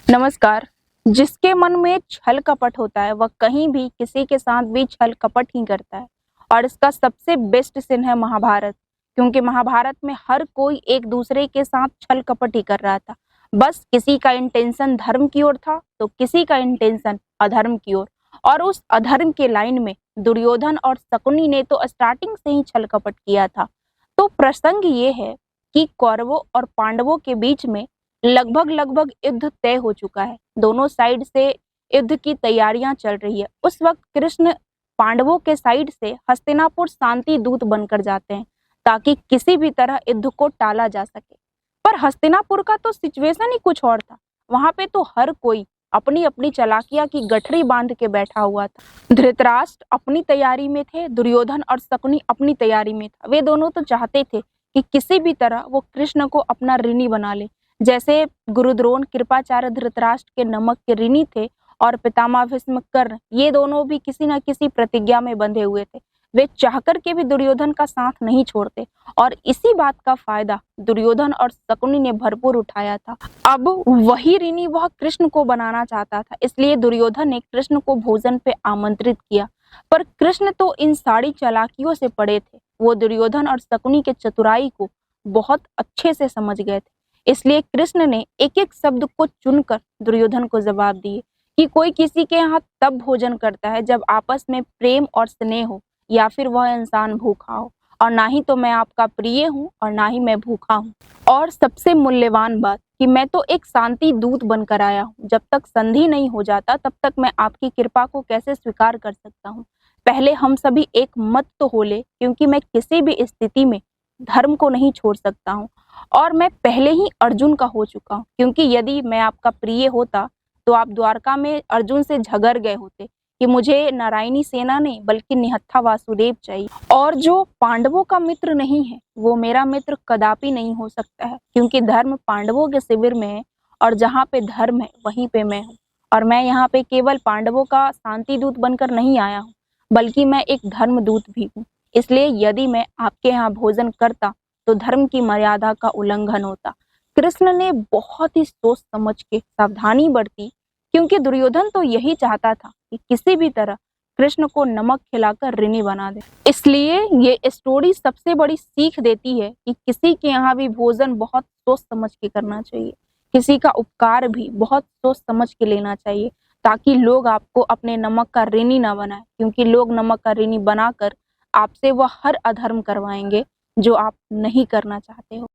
नमस्कार। जिसके मन में छल कपट होता है वह कहीं भी किसी के साथ भी छल कपट ही करता है। और इसका सबसे बेस्ट सीन है महाभारत, क्योंकि महाभारत में हर कोई एक दूसरे के साथ छल कपट ही कर रहा था। बस किसी का इंटेंशन धर्म की ओर था तो किसी का इंटेंशन अधर्म की ओर। और उस अधर्म के लाइन में दुर्योधन और शकुनी ने तो स्टार्टिंग से ही छल कपट किया था। तो प्रसंग ये है कि कौरवों और पांडवों के बीच में लगभग युद्ध तय हो चुका है। दोनों साइड से युद्ध की तैयारियां चल रही है। उस वक्त कृष्ण पांडवों के साइड से हस्तिनापुर शांति दूत बनकर जाते हैं ताकि किसी भी तरह युद्ध को टाला जा सके। पर हस्तिनापुर का तो सिचुएशन ही कुछ और था। वहां पे तो हर कोई अपनी अपनी चालाकियां की गठरी बांध के बैठा हुआ था। धृतराष्ट्र अपनी तैयारी में थे, दुर्योधन और शकुनी अपनी तैयारी में था। वे दोनों तो चाहते थे कि किसी भी तरह वो कृष्ण को अपना ऋणी बना ले। जैसे गुरुद्रोण कृपाचार्य धृतराष्ट्र के नमक के ऋणी थे और पितामह भीष्म कर्ण, ये दोनों भी किसी न किसी प्रतिज्ञा में बंधे हुए थे। वे चाहकर के भी दुर्योधन का साथ नहीं छोड़ते और इसी बात का फायदा दुर्योधन और शकुनी ने भरपूर उठाया था। अब वही ऋणी वह कृष्ण को बनाना चाहता था, इसलिए दुर्योधन ने कृष्ण को भोजन पे आमंत्रित किया। पर कृष्ण तो इन सारी चालाकियों से पड़े थे। वो दुर्योधन और शकुनी के चतुराई को बहुत अच्छे से समझ गए थे। इसलिए कृष्ण ने एक एक शब्द को चुनकर दुर्योधन को जवाब दिए कि कोई किसी के यहाँ तब भोजन करता है जब आपस में प्रेम और स्नेह हो, या फिर वह इंसान भूखा हो। और ना ही तो मैं आपका प्रिय हूँ और ना ही मैं भूखा हूँ। और सबसे मूल्यवान बात कि मैं तो एक शांति दूत बनकर आया हूँ। जब तक संधि नहीं हो जाता तब तक मैं आपकी कृपा को कैसे स्वीकार कर सकता हूँ। पहले हम सभी एक मत तो हो ले, क्योंकि मैं किसी भी स्थिति में धर्म को नहीं छोड़ सकता हूँ। और मैं पहले ही अर्जुन का हो चुका हूँ, क्योंकि यदि मैं आपका प्रिय होता तो आप द्वारका में अर्जुन से झगड़ गए होते कि मुझे नारायणी सेना नहीं बल्कि निहत्था वासुदेव चाहिए। और जो पांडवों का मित्र नहीं है वो मेरा मित्र कदापि नहीं हो सकता है, क्योंकि धर्म पांडवों के शिविर में है और जहाँ पे धर्म है वहीं पे मैं हूँ। और मैं यहाँ पे केवल पांडवों का शांति दूत बनकर नहीं आया हूँ, बल्कि मैं एक धर्म दूत भी हूँ। इसलिए यदि मैं आपके यहाँ भोजन करता तो धर्म की मर्यादा का उल्लंघन होता। कृष्ण ने बहुत ही सोच समझ के सावधानी बरती, क्योंकि दुर्योधन तो यही चाहता था कि किसी भी तरह कृष्ण को नमक खिलाकर ऋणी बना दे। इसलिए ये स्टोरी सबसे बड़ी सीख देती है कि किसी के यहाँ भी भोजन बहुत सोच समझ के करना चाहिए। किसी का उपकार भी बहुत सोच समझ के लेना चाहिए, ताकि लोग आपको अपने नमक का ऋणी ना बनाए, क्योंकि लोग नमक का ऋणी बनाकर आपसे वह हर अधर्म करवाएंगे जो आप नहीं करना चाहते हो।